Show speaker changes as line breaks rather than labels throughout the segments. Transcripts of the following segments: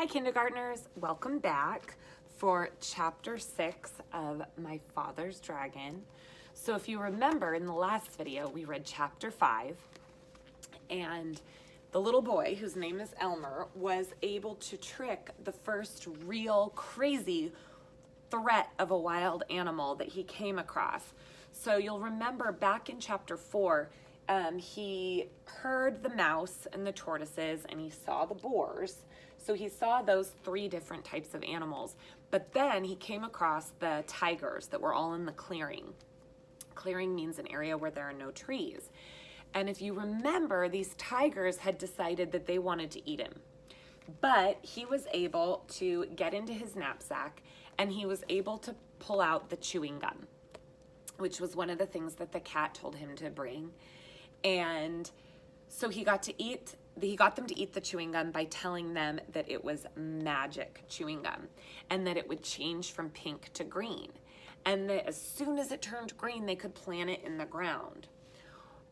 Hi kindergartners, welcome back for chapter 6 of My Father's Dragon. So if you remember in the last video, we read chapter 5 and the little boy, whose name is Elmer, was able to trick the first real crazy threat of a wild animal that he came across. So you'll remember back in chapter 4, he heard the mouse and the tortoises and he saw the boars. So he saw those 3 different types of animals. But then he came across the tigers that were all in the clearing. Clearing means an area where there are no trees. And if you remember, these tigers had decided that they wanted to eat him. But he was able to get into his knapsack and he was able to pull out the chewing gum, which was one of the things that the cat told him to bring. And so he got them to eat the chewing gum by telling them that it was magic chewing gum and that it would change from pink to green. And that as soon as it turned green, they could plant it in the ground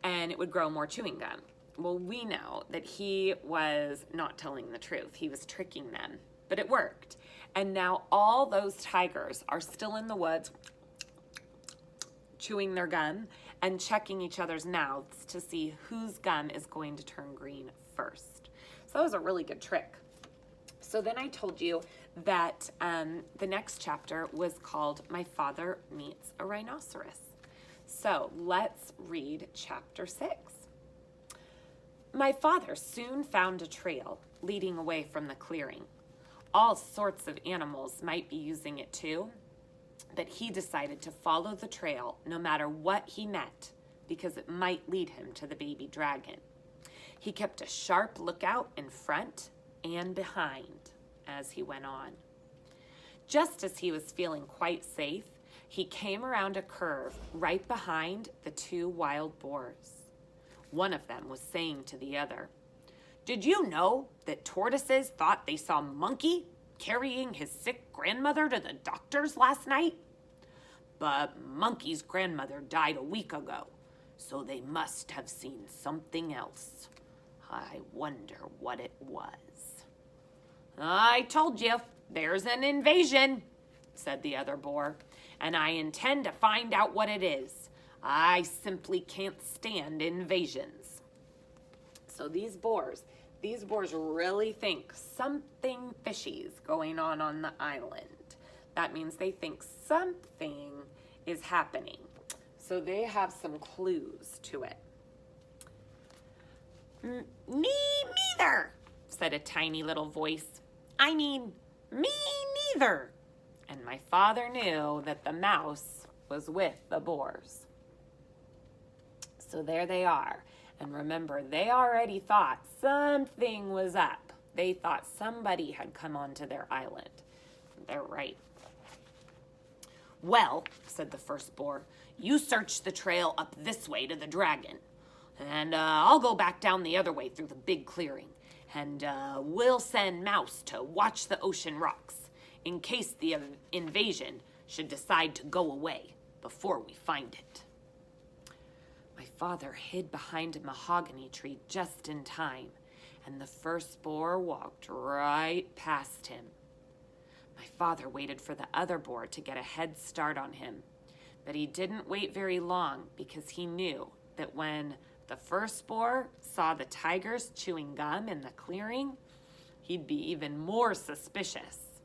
and it would grow more chewing gum. Well, we know that he was not telling the truth. He was tricking them, but it worked. And now all those tigers are still in the woods chewing their gum and checking each other's mouths to see whose gum is going to turn green first. So that was a really good trick. So then I told you that the next chapter was called My Father Meets a Rhinoceros. So let's read chapter 6. My father soon found a trail leading away from the clearing. All sorts of animals might be using it too, but he decided to follow the trail no matter what he met because it might lead him to the baby dragon. He kept a sharp lookout in front and behind as he went on. Just as he was feeling quite safe, he came around a curve right behind the 2 wild boars. One of them was saying to the other, "Did you know that tortoises thought they saw Monkey carrying his sick grandmother to the doctor's last night? But Monkey's grandmother died a week ago, so they must have seen something else. I wonder what it was." "I told you, there's an invasion," said the other boar, "and I intend to find out what it is. I simply can't stand invasions." So these boars really think something fishy's going on the island. That means they think something is happening. So they have some clues to it. "Me neither," said a tiny little voice. "I mean, me neither." And my father knew that the mouse was with the boars. So there they are. And remember, they already thought something was up. They thought somebody had come onto their island. They're right. "Well," said the first boar, "you search the trail up this way to the dragon. And I'll go back down the other way through the big clearing. And we'll send Mouse to watch the ocean rocks in case the invasion should decide to go away before we find it." My father hid behind a mahogany tree just in time, and the first boar walked right past him. My father waited for the other boar to get a head start on him, but he didn't wait very long because he knew that when the first boar saw the tigers chewing gum in the clearing, he'd be even more suspicious.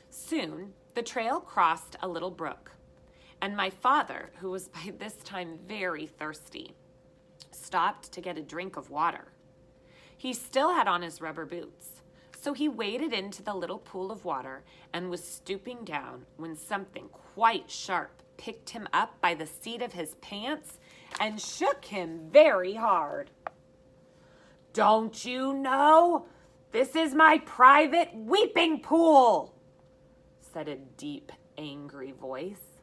Soon, the trail crossed a little brook, and my father, who was by this time very thirsty, stopped to get a drink of water. He still had on his rubber boots, so he waded into the little pool of water and was stooping down when something quite sharp picked him up by the seat of his pants and shook him very hard. "Don't you know? This is my private weeping pool," said a deep, angry voice.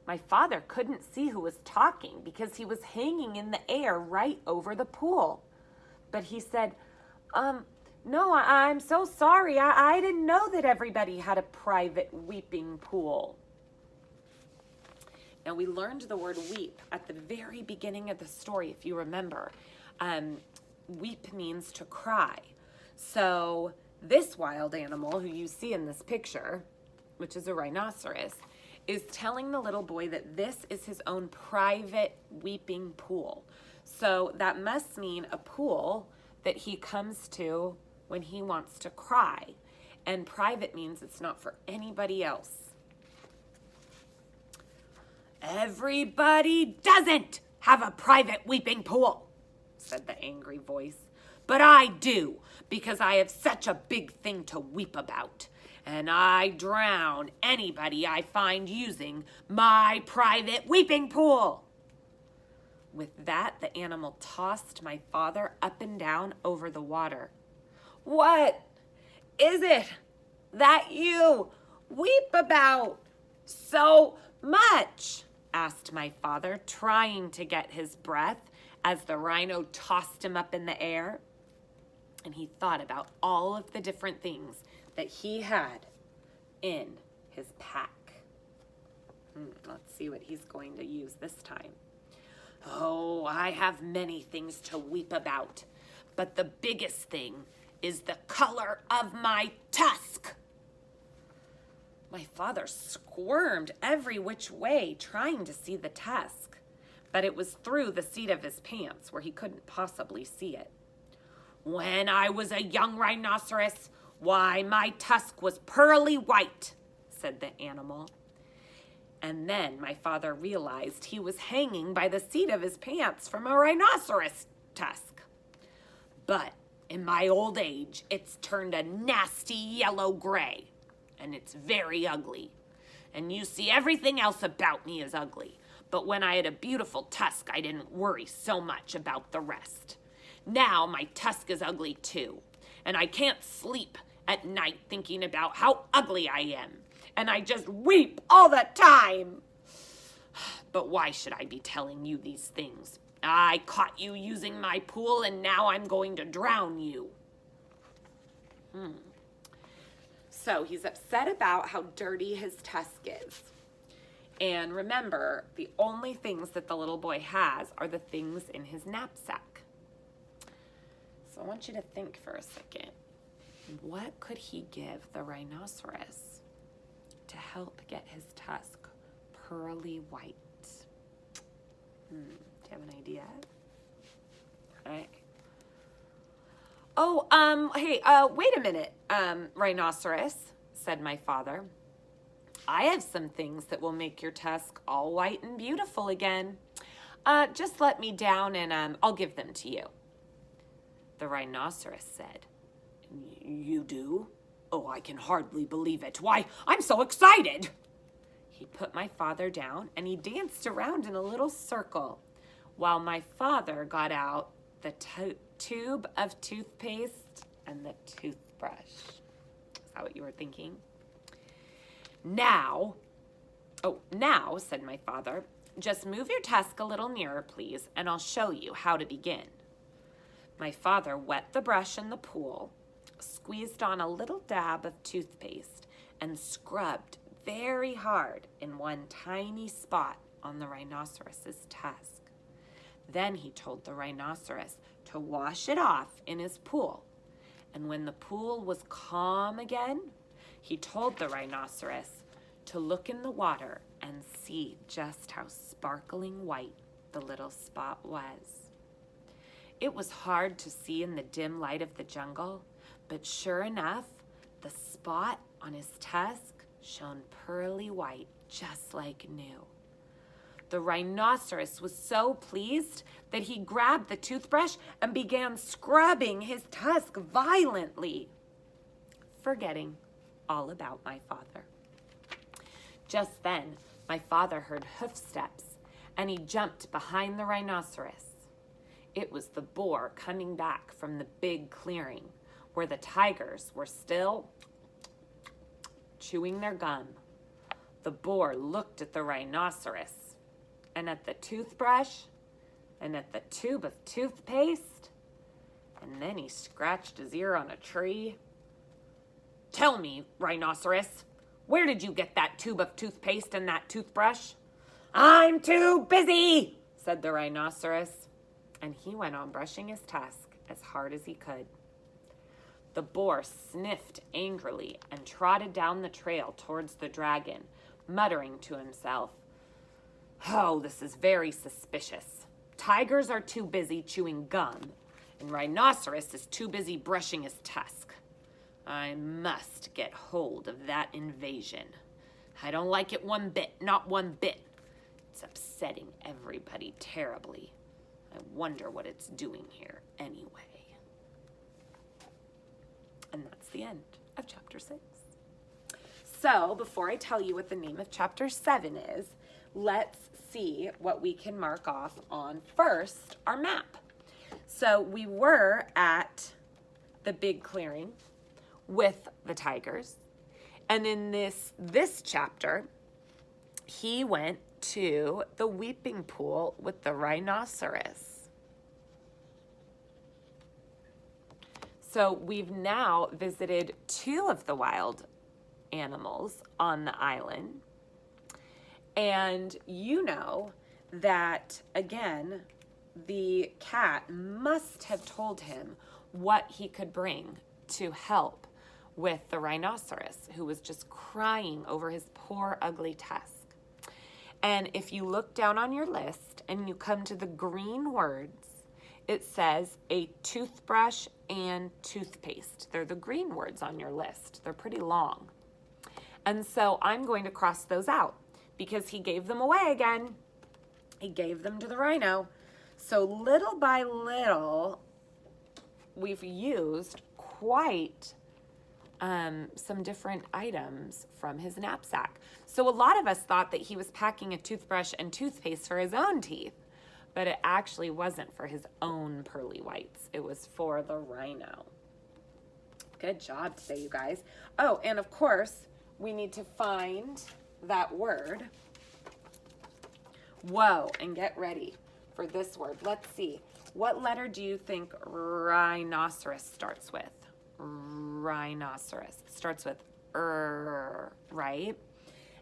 My father couldn't see who was talking because he was hanging in the air right over the pool. But he said, "No, I'm so sorry. I didn't know that everybody had a private weeping pool." Now, we learned the word weep at the very beginning of the story, if you remember. Weep means to cry. So This wild animal, who you see in this picture, which is a rhinoceros, is telling the little boy that this is his own private weeping pool. So that must mean a pool that he comes to when he wants to cry. And private means it's not for anybody else. "Everybody doesn't have a private weeping pool," said the angry voice. "But I do, because I have such a big thing to weep about. And I drown anybody I find using my private weeping pool." With that, the animal tossed my father up and down over the water. "What is it that you weep about so much?" asked my father, trying to get his breath as the rhino tossed him up in the air. And he thought about all of the different things that he had in his pack. Let's see what he's going to use this time. "Oh, I have many things to weep about, but the biggest thing is the color of my tusk." My father squirmed every which way, trying to see the tusk, but it was through the seat of his pants where he couldn't possibly see it. "When I was a young rhinoceros, why, my tusk was pearly white," said the animal. And then my father realized he was hanging by the seat of his pants from a rhinoceros tusk. "But in my old age, it's turned a nasty yellow gray, and it's very ugly. And you see, everything else about me is ugly. But when I had a beautiful tusk, I didn't worry so much about the rest. Now my tusk is ugly too, and I can't sleep at night thinking about how ugly I am. And I just weep all the time. But why should I be telling you these things? I caught you using my pool, and now I'm going to drown you." So he's upset about how dirty his tusk is. And remember, the only things that the little boy has are the things in his knapsack. So I want you to think for a second. What could he give the rhinoceros to help get his tusk pearly white? Do you have an idea? Okay. "Oh, hey, wait a minute, rhinoceros," said my father. "I have some things that will make your tusk all white and beautiful again. Just let me down and I'll give them to you." The rhinoceros said, "You do? Oh, I can hardly believe it. Why, I'm so excited." He put my father down and he danced around in a little circle while my father got out the tube of toothpaste and the toothbrush. Is that what you were thinking? Now, said my father, "just move your tusk a little nearer, please, and I'll show you how to begin." My father wet the brush in the pool, squeezed on a little dab of toothpaste, and scrubbed very hard in one tiny spot on the rhinoceros's tusk. Then he told the rhinoceros to wash it off in his pool. And when the pool was calm again, he told the rhinoceros to look in the water and see just how sparkling white the little spot was. It was hard to see in the dim light of the jungle, but sure enough, the spot on his tusk shone pearly white, just like new. The rhinoceros was so pleased that he grabbed the toothbrush and began scrubbing his tusk violently, forgetting all about my father. Just then, my father heard hoofsteps, and he jumped behind the rhinoceros. It was the boar coming back from the big clearing where the tigers were still chewing their gum. The boar looked at the rhinoceros and at the toothbrush and at the tube of toothpaste, and then he scratched his ear on a tree. "Tell me, rhinoceros, where did you get that tube of toothpaste and that toothbrush?" "I'm too busy," said the rhinoceros, and he went on brushing his tusk as hard as he could. The boar sniffed angrily and trotted down the trail towards the dragon, muttering to himself, "Oh, this is very suspicious. Tigers are too busy chewing gum, and Rhinoceros is too busy brushing his tusk. I must get hold of that invasion. I don't like it one bit, not one bit. It's upsetting everybody terribly. I wonder what it's doing here anyway." And that's the end of chapter 6. So before I tell you what the name of chapter 7 is, let's see what we can mark off on first our map. So we were at the big clearing with the tigers. And in this chapter, he went to the weeping pool with the rhinoceros. So we've now visited 2 of the wild animals on the island. And you know that, again, the cat must have told him what he could bring to help with the rhinoceros, who was just crying over his poor, ugly tusk. And if you look down on your list and you come to the green words, it says a toothbrush and toothpaste. They're the green words on your list. They're pretty long. And so I'm going to cross those out because he gave them away again. He gave them to the rhino. So little by little, we've used quite some different items from his knapsack. So a lot of us thought that he was packing a toothbrush and toothpaste for his own teeth, but it actually wasn't for his own pearly whites. It was for the rhino. Good job today, you guys. Oh, and of course, we need to find that word. Whoa, and get ready for this word. Let's see. What letter do you think rhinoceros starts with? Rhinoceros. It starts with right?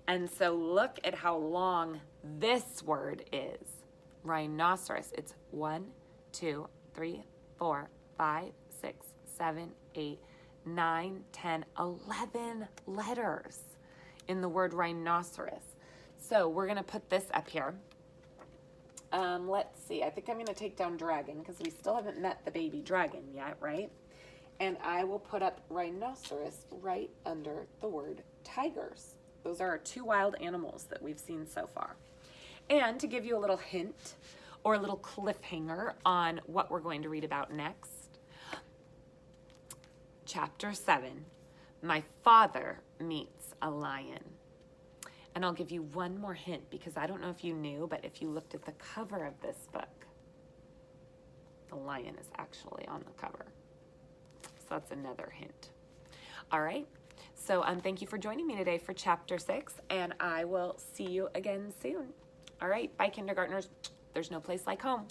And so look at how long this word is. Rhinoceros. It's 1, 2, 3, 4, 5, 6, 7, 8, 9, 10, 11 letters in the word rhinoceros. So we're going to put this up here. Let's see. I think I'm going to take down dragon because we still haven't met the baby dragon yet, right? And I will put up rhinoceros right under the word tigers. Those are our 2 wild animals that we've seen so far. And to give you a little hint or a little cliffhanger on what we're going to read about next, chapter 7, my father meets a lion. And I'll give you one more hint because I don't know if you knew, but if you looked at the cover of this book, the lion is actually on the cover. So that's another hint. All right. So thank you for joining me today for chapter 6, and I will see you again soon. All right. Bye, kindergartners. There's no place like home.